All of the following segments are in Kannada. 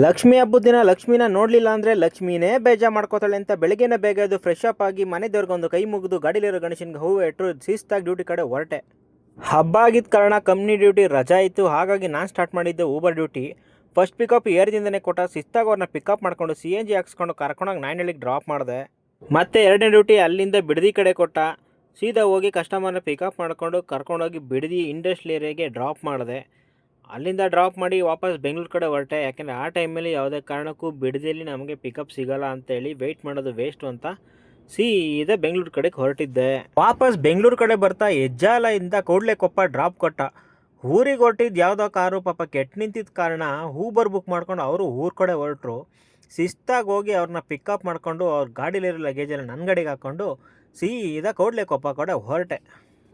ಲಕ್ಷ್ಮಿ ಹಬ್ಬದ ದಿನ ಲಕ್ಷ್ಮಿನ ನೋಡಲಿಲ್ಲ ಅಂದರೆ ಲಕ್ಷ್ಮಿನೇ ಬೇಜಾರು ಮಾಡ್ಕೋತಾಳೆ ಅಂತ ಬೆಳಗ್ಗೆನೇ ಬೇಗ ಎದ್ದು ಫ್ರೆಶ್ ಅಪ್ ಆಗಿ ಮನೆ ದೇವ್ರಿಗೊಂದು ಕೈ ಮುಗಿದು ಗಾಡಿಲಿರೋ ಗಣೇಶನಿಗೆ ಹೂವು ಇಟ್ಟರು ಶಿಸ್ತಾಗಿ ಡ್ಯೂಟಿ ಕಡೆ ಹೊರಟೆ. ಹಬ್ಬ ಆಗಿದ್ದ ಕಾರಣ ಕಂಪ್ನಿ ಡ್ಯೂಟಿ ರಜಾ ಇತ್ತು. ಹಾಗಾಗಿ ನಾನು ಸ್ಟಾರ್ಟ್ ಮಾಡಿದ್ದೆ ಊಬರ್ ಡ್ಯೂಟಿ. ಫಸ್ಟ್ ಪಿಕಪ್ ಏರ್ದಿಂದನೇ ಕೊಟ್ಟ. ಶಿಸ್ತಾಗಿ ಅವ್ರನ್ನ ಪಿಕಪ್ ಮಾಡ್ಕೊಂಡು CNG ಹಾಕ್ಸ್ಕೊಂಡು ಕರ್ಕೊಂಡೋಗಿ 9 ಡ್ರಾಪ್ ಮಾಡಿದೆ. ಮತ್ತು ಎರಡನೇ ಡ್ಯೂಟಿ ಅಲ್ಲಿಂದ ಬಿಡದಿ ಕಡೆ ಕೊಟ್ಟ. ಸೀದಾ ಹೋಗಿ ಕಸ್ಟಮರ್ನ ಪಿಕಪ್ ಮಾಡ್ಕೊಂಡು ಕರ್ಕೊಂಡೋಗಿ ಬಿಡದಿ ಇಂಡಸ್ಟ್ರಿಯಲ್ ಏರಿಯಾಗೆ ಡ್ರಾಪ್ ಮಾಡಿದೆ. ಅಲ್ಲಿಂದ ಡ್ರಾಪ್ ಮಾಡಿ ವಾಪಸ್ ಬೆಂಗಳೂರು ಕಡೆ ಹೊರಟೆ. ಯಾಕೆಂದರೆ ಆ ಟೈಮಲ್ಲಿ ಯಾವುದೇ ಕಾರಣಕ್ಕೂ ಬಿಡದಿಯಲ್ಲಿ ನಮಗೆ ಪಿಕಪ್ ಸಿಗೋಲ್ಲ ಅಂತೇಳಿ ವೆಯ್ಟ್ ಮಾಡೋದು ವೇಸ್ಟು ಅಂತ ಸೀದಾ ಬೆಂಗಳೂರು ಕಡೆಗೆ ಹೊರಟಿದ್ದೆ. ವಾಪಸ್ ಬೆಂಗಳೂರು ಕಡೆ ಬರ್ತಾ ಹೆಜ್ಜಾಲದಿಂದ ಕೊಪ್ಪ ಡ್ರಾಪ್ ಕೊಟ್ಟ. ಊರಿಗೆ ಹೊರಟಿದ್ದು ಯಾವುದೋ ಕಾರು ಪಾಪ ಕೆಟ್ಟು ನಿಂತಿದ್ದ ಕಾರಣ ಊಬರ್ ಬುಕ್ ಮಾಡ್ಕೊಂಡು ಅವರು ಊರ ಕಡೆ ಹೊರಟರು. ಶಿಸ್ತಾಗಿ ಹೋಗಿ ಅವ್ರನ್ನ ಪಿಕಪ್ ಮಾಡ್ಕೊಂಡು ಅವ್ರ ಗಾಡೀಲಿರೋ ಲಗೇಜೆಲ್ಲ ನನ್ನ ಗಾಡಿಗೆ ಹಾಕ್ಕೊಂಡು ಸೀದಾ ಕೊಪ್ಪ ಕಡೆ ಹೊರಟೆ.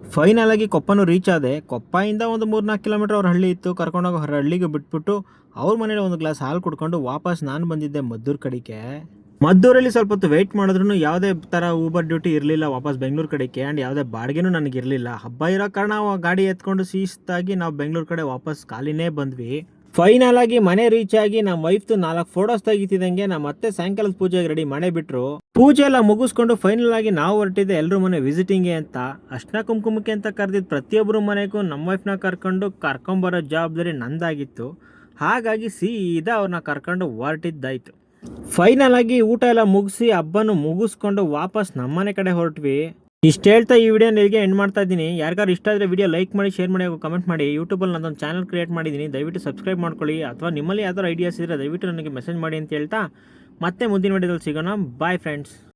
ಫೈನಲ್ ಆಗಿ ಕೊಪ್ಪನೂ ರೀಚ್ ಆದೆ. ಕೊಪ್ಪದಿಂದ ಒಂದು 3-4 ಕಿಲೋಮೀಟರ್ ಅವ್ರ ಹಳ್ಳಿ ಇತ್ತು. ಕರ್ಕೊಂಡೋಗಿ ಹೊರ ಹಳ್ಳಿಗೆ ಬಿಟ್ಬಿಟ್ಟು ಅವ್ರ ಮನೇಲಿ ಒಂದು ಗ್ಲಾಸ್ ಹಾಲು ಕುಡ್ಕೊಂಡು ವಾಪಸ್ ನಾನು ಬಂದಿದ್ದೆ ಮದ್ದೂರು ಕಡೆಗೆ. ಮದ್ದೂರಲ್ಲಿ ಸ್ವಲ್ಪ ಹೊತ್ತು ವೆಯ್ಟ್ ಮಾಡಿದ್ರು ಯಾವುದೇ ಥರ ಊಬರ್ ಡ್ಯೂಟಿ ಇರಲಿಲ್ಲ ವಾಪಸ್ ಬೆಂಗಳೂರು ಕಡೆಗೆ. ಆ್ಯಂಡ್ ಯಾವುದೇ ಬಾಡಿಗೆನೂ ನನಗಿರಲಿಲ್ಲ. ಹಬ್ಬ ಇರೋ ಕಾರಣ ಗಾಡಿ ಎತ್ಕೊಂಡು ಶಿಸ್ತಾಗಿ ನಾವು ಬೆಂಗಳೂರು ಕಡೆ ವಾಪಸ್ ಖಾಲಿನೇ ಬಂದ್ವಿ. ಫೈನಲ್ ಆಗಿ ಮನೆ ರೀಚ್ ಆಗಿ ನಮ್ಮ ವೈಫ್ದು 4 ಫೋಟೋಸ್ ತೆಗಿತಿದ್ದಂಗೆ ನಮ್ಮ ಮತ್ತೆ ಸಾಯಂಕಾಲದ ಪೂಜೆಗೆ ರೆಡಿ ಮಾಡೇ ಬಿಟ್ರು. ಪೂಜೆ ಎಲ್ಲ ಮುಗಿಸ್ಕೊಂಡು ಫೈನಲ್ ಆಗಿ ನಾವು ಹೊರಟಿದ್ದೆ ಎಲ್ಲರೂ ಮನೆ ವಿಸಿಟಿಂಗ್ಗೆ ಅಂತ. ಅರ್ಶಿನ ಕುಂಕುಮಕ್ಕೆ ಅಂತ ಕರೆದಿದ್ದು ಪ್ರತಿಯೊಬ್ಬರು ಮನೆಗೂ ನಮ್ಮ ವೈಫ್ನ ಕರ್ಕೊಂಬರೋ ಜವಾಬ್ದಾರಿ ನಂದಾಗಿತ್ತು. ಹಾಗಾಗಿ ಸೀದಾ ಅವ್ರನ್ನ ಕರ್ಕೊಂಡು ಹೊರಟಿದ್ದಾಯ್ತು. ಫೈನಲ್ ಆಗಿ ಊಟ ಎಲ್ಲ ಮುಗಿಸಿ ಹಬ್ಬನೂ ಮುಗಿಸ್ಕೊಂಡು ವಾಪಸ್ ನಮ್ಮನೆ ಕಡೆ ಹೊರಟ್ವಿ. ಇಷ್ಟು ಹೇಳ್ತಾ ಈ ವಿಡಿಯೋ ಇಲ್ಲಿಗೆ ಎಂಡ್ ಮಾಡ್ತಾ ಇದ್ದೀನಿ. ಯಾರಿಗಾರು ಇಷ್ಟ ಆದರೆ ವಿಡಿಯೋ ಲೈಕ್ ಮಾಡಿ, ಶೇರ್ ಮಾಡಿ, ಹಾಗೂ ಕಮೆಂಟ್ ಮಾಡಿ. ಯೂಟ್ಯೂಬಲ್ಲಿ ನಾನೊಂದು ಚಾನಲ್ ಕ್ರಿಯೇಟ್ ಮಾಡಿದ್ದೀನಿ, ದಯವಿಟ್ಟು ಸಬ್ಸ್ಕ್ರೈಬ್ ಮಾಡ್ಕೊಳ್ಳಿ. ಅಥವಾ ನಿಮ್ಮಲ್ಲಿ ಯಾವ್ದಾರು ಐಡಿಯಾಸ್ ಇದ್ದರೆ ದಯವಿಟ್ಟು ನನಗೆ ಮೆಸೇಜ್ ಮಾಡಿ ಅಂತ ಹೇಳ್ತಾ ಮತ್ತೆ ಮುಂದಿನ ವಿಡಿಯೋದಲ್ಲಿ ಸಿಗೋಣ. Bye friends.